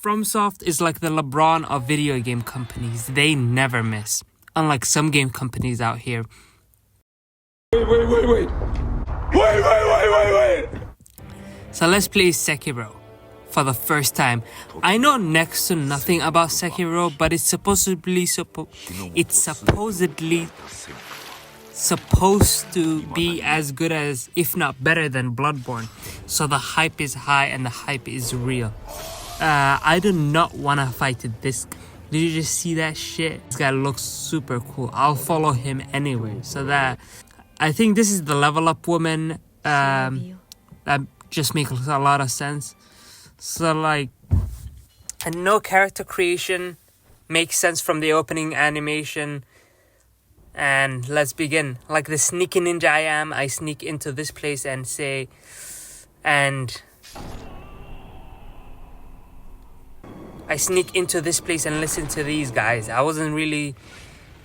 FromSoft is like the LeBron of video game companies. They never miss. Unlike some game companies out here. Wait. So let's play Sekiro for the first time. I know next to nothing about Sekiro, but it's supposedly supposed to be as good as, if not better than, Bloodborne. So the hype is high and the hype is real. I do not want to fight this. Did you just see that shit? This guy looks super cool. I'll follow him anyway. So that, I think this is the level up woman. That just makes a lot of sense. So like, and no character creation makes sense from the opening animation. And let's begin. Like the sneaky ninja I am, I sneak into this place and say, and I sneak into this place and listen to these guys. I wasn't really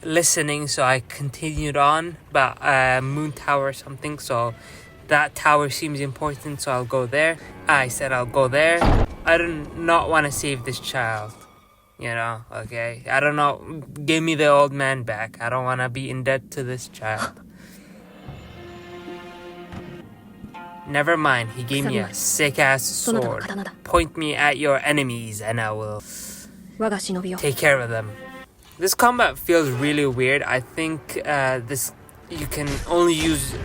listening, so I continued on, but moon tower or something, so that tower seems important, so I'll go there. I said I'll go there. I do not want to save this child, you know, okay? I don't know, give me the old man back. I don't want to be in debt to this child. Never mind, he gave me a sick-ass sword. Point me at your enemies and I will take care of them. This combat feels really weird. I think you can only use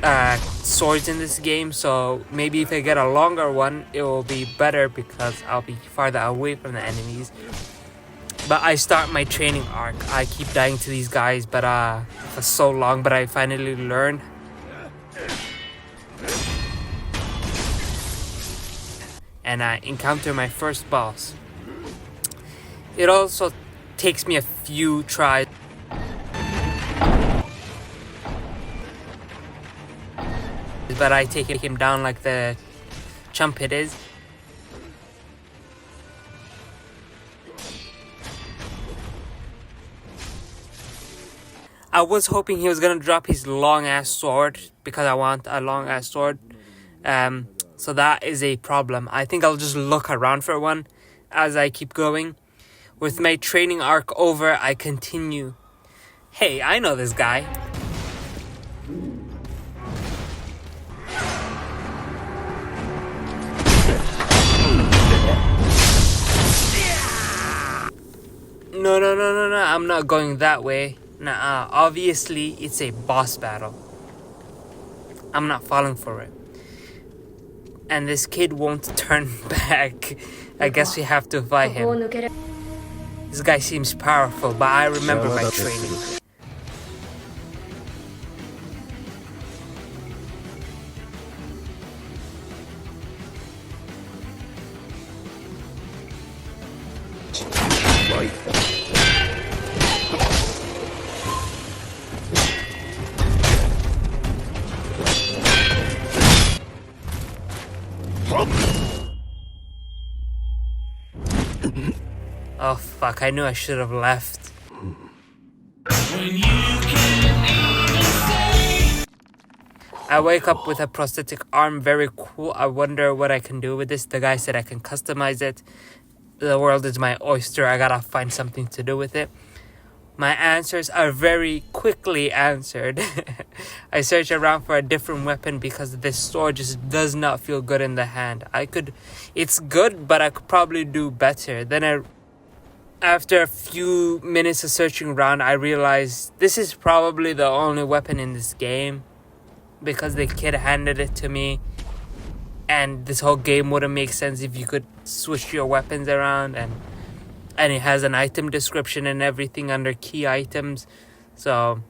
swords in this game, so maybe if I get a longer one, it will be better because I'll be farther away from the enemies. But I start my training arc. I keep dying to these guys, but for so long, but I finally learned. And I encounter my first boss. It also takes me a few tries. But I take him down like the chump it is. I was hoping he was gonna drop his long ass sword because I want a long ass sword. So that is a problem. I think I'll just look around for one as I keep going. With my training arc over, I continue. Hey, I know this guy. No, I'm not going that way. Nah, obviously it's a boss battle. I'm not falling for it. And this kid won't turn back. I guess we have to fight him. This guy seems powerful, but I remember my training. Oh fuck, I knew I should have left. I wake up with a prosthetic arm, very cool. I wonder what I can do with this. The guy said I can customize it. The world is my oyster, I gotta find something to do with it. My answers are very quickly answered. I search around for a different weapon because this sword just does not feel good in the hand. It's good, but I could probably do better. Then after a few minutes of searching around, I realized this is probably the only weapon in this game because the kid handed it to me, and this whole game wouldn't make sense if you could switch your weapons around, and it has an item description and everything under key items. So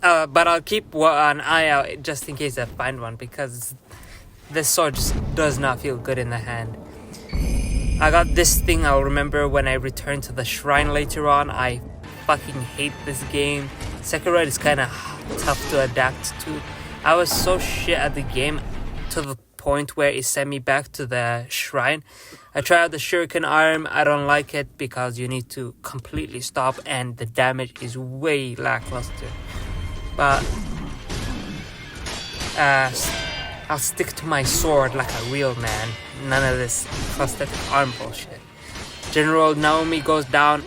but I'll keep an eye out just in case I find one, because this sword just does not feel good in the hand. I got this thing I'll remember when I return to the shrine later on. I fucking hate this game. Sekiro is kind of tough to adapt to. I was so shit at the game to the point where it sent me back to the shrine. I tried out the shuriken arm. I don't like it because you need to completely stop and the damage is way lackluster. But I'll stick to my sword like a real man. None of this prosthetic arm bullshit. General Naomi goes down.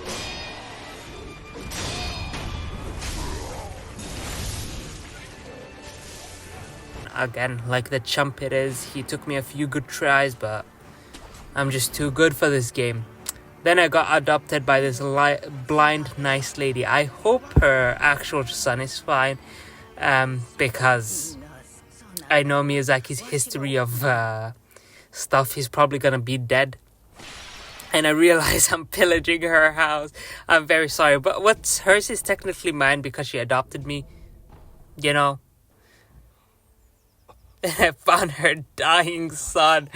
Again, like the chump it is, he took me a few good tries, but I'm just too good for this game. Then I got adopted by this blind, nice lady. I hope her actual son is fine, because I know Miyazaki's history of stuff. He's probably gonna be dead. And I realize I'm pillaging her house. I'm very sorry, but what's hers is technically mine because she adopted me. You know? And I found her dying son.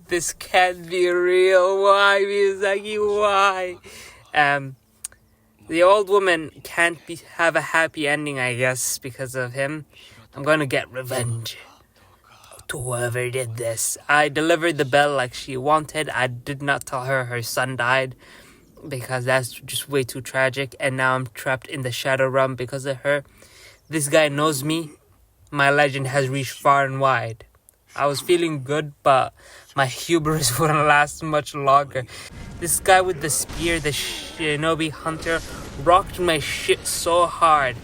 This can't be real. Why, Miyazaki? Why? The old woman can't have a happy ending, I guess, because of him. I'm gonna get revenge to whoever did this. I delivered the bell like she wanted. I did not tell her son died, because that's just way too tragic. And now I'm trapped in the Shadow Realm because of her. This guy knows me. My legend has reached far and wide. I was feeling good, but my hubris wouldn't last much longer. This guy with the spear, the shinobi hunter, rocked my shit so hard.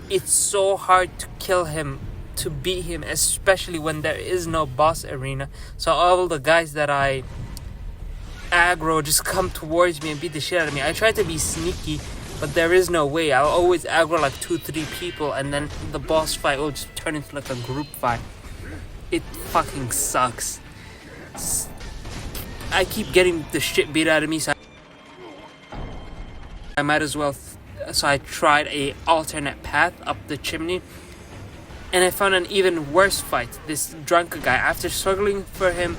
It's so hard to kill him, to beat him, especially when there is no boss arena. So all the guys that I aggro just come towards me and beat the shit out of me. I try to be sneaky, but there is no way. I'll always aggro like 2-3 people, and then the boss fight will just turn into like a group fight. It fucking sucks. I keep getting the shit beat out of me, so I might as well. So I tried a alternate path up the chimney, and I found an even worse fight. This drunk guy, after struggling for him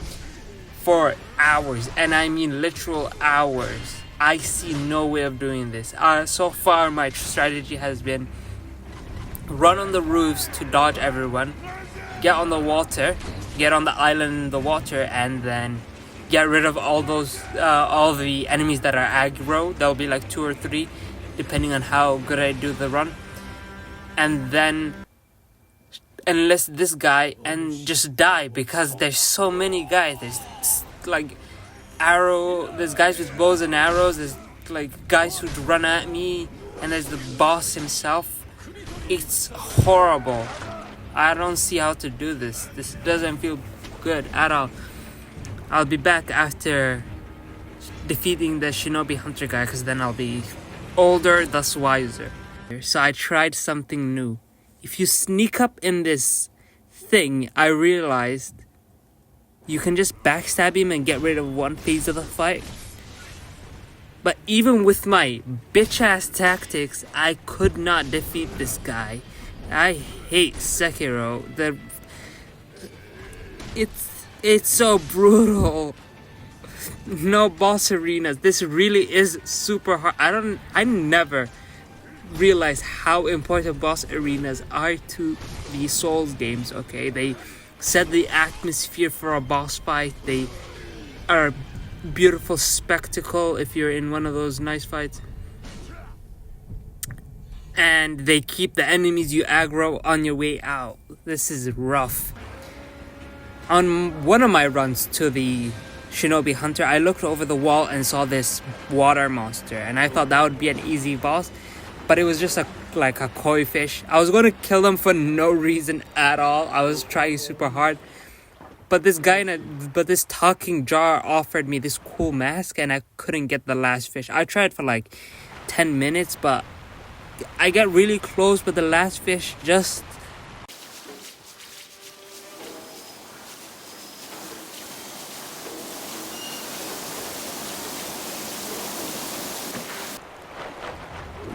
for hours, and I mean literal hours, I see no way of doing this. So far, my strategy has been run on the roofs to dodge everyone, get on the water, get on the island in the water, and then get rid of all the enemies that are aggro. There'll be like 2 or 3, depending on how good I do the run. And then enlist this guy and just die, because there's so many guys. There's like there's guys with bows and arrows, there's like guys who'd run at me, and there's the boss himself. It's horrible. I don't see how to do this. This doesn't feel good at all. I'll be back after defeating the shinobi hunter guy, because then I'll be older, thus wiser. So I tried something new. If you sneak up in this thing, I realized you can just backstab him and get rid of one phase of the fight. But even with my bitch-ass tactics, I could not defeat this guy. I hate Sekiro. It's so brutal. No boss arenas. This really is super hard. I never realized how important boss arenas are to the Souls games, okay? They set the atmosphere for a boss fight. They are a beautiful spectacle if you're in one of those nice fights. And they keep the enemies you aggro on your way out. This is rough. On one of my runs to the shinobi hunter, I looked over the wall and saw this water monster, and I thought that would be an easy boss, but it was just like a koi fish. I was going to kill them for no reason at all. I was trying super hard, but this talking jar offered me this cool mask, and I couldn't get the last fish. I tried for like 10 minutes, but I got really close, but the last fish just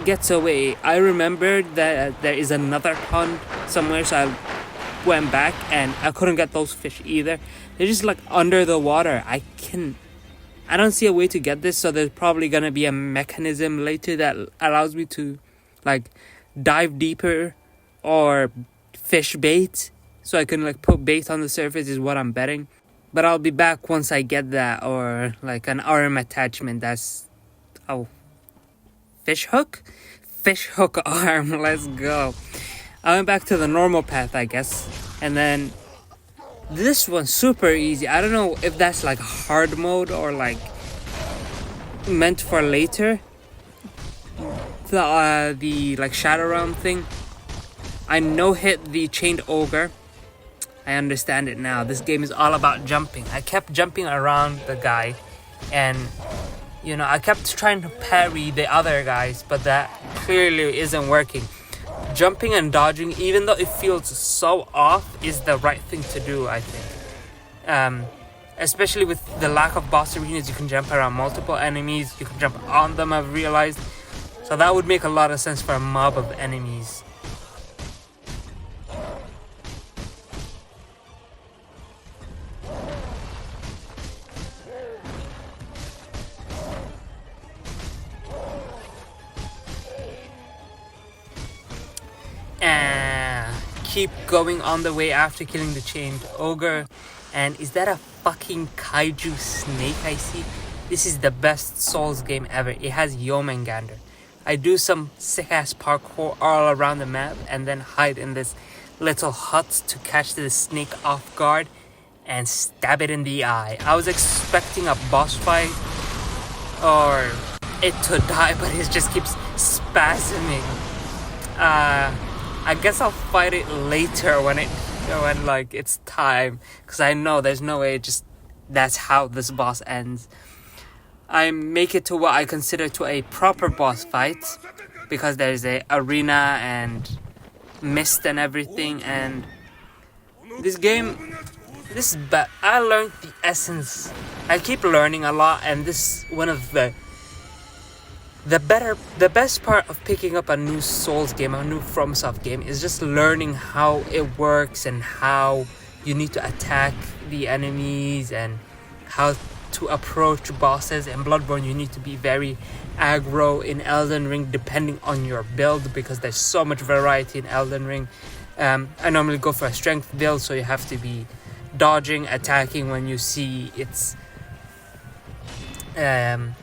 gets away. I remembered that there is another pond somewhere, so I went back and I couldn't get those fish either. They're just like under the water. I don't see a way to get this, so there's probably gonna be a mechanism later that allows me to like dive deeper or fish bait, so I can like put bait on the surface is what I'm betting. But I'll be back once I get that, or like an arm attachment. That's fish hook arm. Let's go. I went back to the normal path, I guess, and then This one's super easy. I don't know if that's like hard mode or like meant for later. The like Shadow Realm thing. I no-hit the Chained Ogre. I understand it now. This game is all about jumping. I kept jumping around the guy, and you know, I kept trying to parry the other guys, but that clearly isn't working. Jumping and dodging, even though it feels so off, is the right thing to do, I think. Especially with the lack of boss arenas, you can jump around multiple enemies, you can jump on them, I've realized. So that would make a lot of sense for a mob of enemies. Keep going on the way after killing the Chained Ogre. And is that a fucking kaiju snake I see? This is the best Souls game ever. It has Yomengander. I do some sick ass parkour all around the map and then hide in this little hut to catch the snake off guard and stab it in the eye. I was expecting a boss fight or it to die, but it just keeps spasming. I guess I'll fight it later when like it's time, because I know there's no way that's how this boss ends. I make it to what I consider to a proper boss fight, because there's a arena and mist and everything, and this is bad. I learned the essence. I keep learning a lot, and this is one of the best part of picking up a new Souls game, a new FromSoft game, is just learning how it works and how you need to attack the enemies and how to approach bosses. In Bloodborne, you need to be very aggro. In Elden Ring, depending on your build, because there's so much variety in Elden Ring. I normally go for a strength build, so you have to be dodging, attacking when you see it's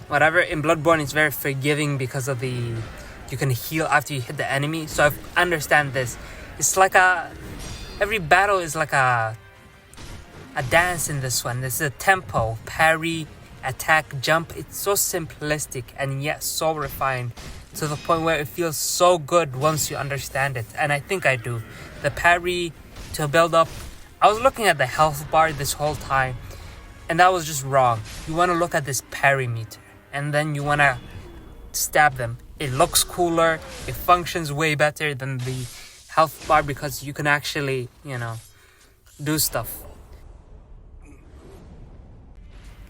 whatever. In Bloodborne, it's very forgiving because of you can heal after you hit the enemy. So I understand this. It's like every battle is like a dance in this one. There's a tempo, parry, attack, jump. It's so simplistic and yet so refined, to the point where it feels so good once you understand it. And I think I do. The parry to build up. I was looking at the health bar this whole time, and that was just wrong. You want to look at this parry meter, and then you want to stab them. It looks cooler. It functions way better than the health bar, because you can actually, do stuff.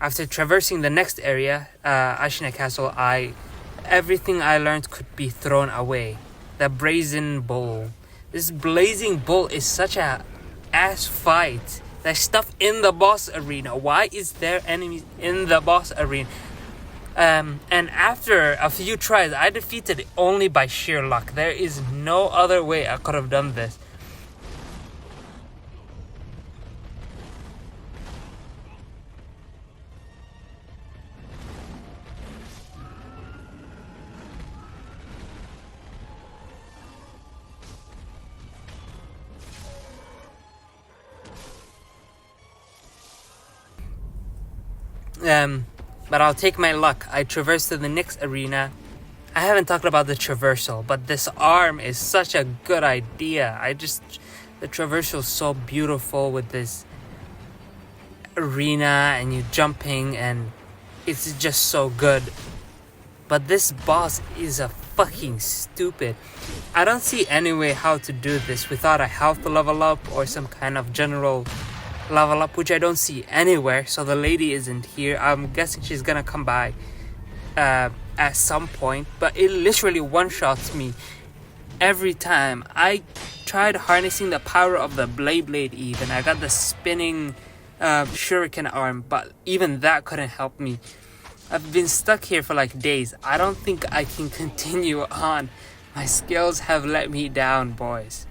After traversing the next area, Ashina Castle, everything I learned could be thrown away. The Brazen Bull. This Blazing Bull is such a ass fight. There's stuff in the boss arena. Why is there enemies in the boss arena? And after a few tries, I defeated it only by sheer luck. There is no other way I could have done this. But I'll take my luck. I traversed to the next arena. I haven't talked about the traversal, but this arm is such a good idea. The traversal is so beautiful with this arena and you jumping, and it's just so good. But this boss is a fucking stupid. I don't see any way how to do this without a health level up or some kind of general level up, which I don't see anywhere. So the lady isn't here. I'm guessing she's gonna come by at some point, but it literally one-shots me every time. I tried harnessing the power of the blade even. I got the spinning shuriken arm, but even that couldn't help me. I've been stuck here for like days. I don't think I can continue on. My skills have let me down, boys.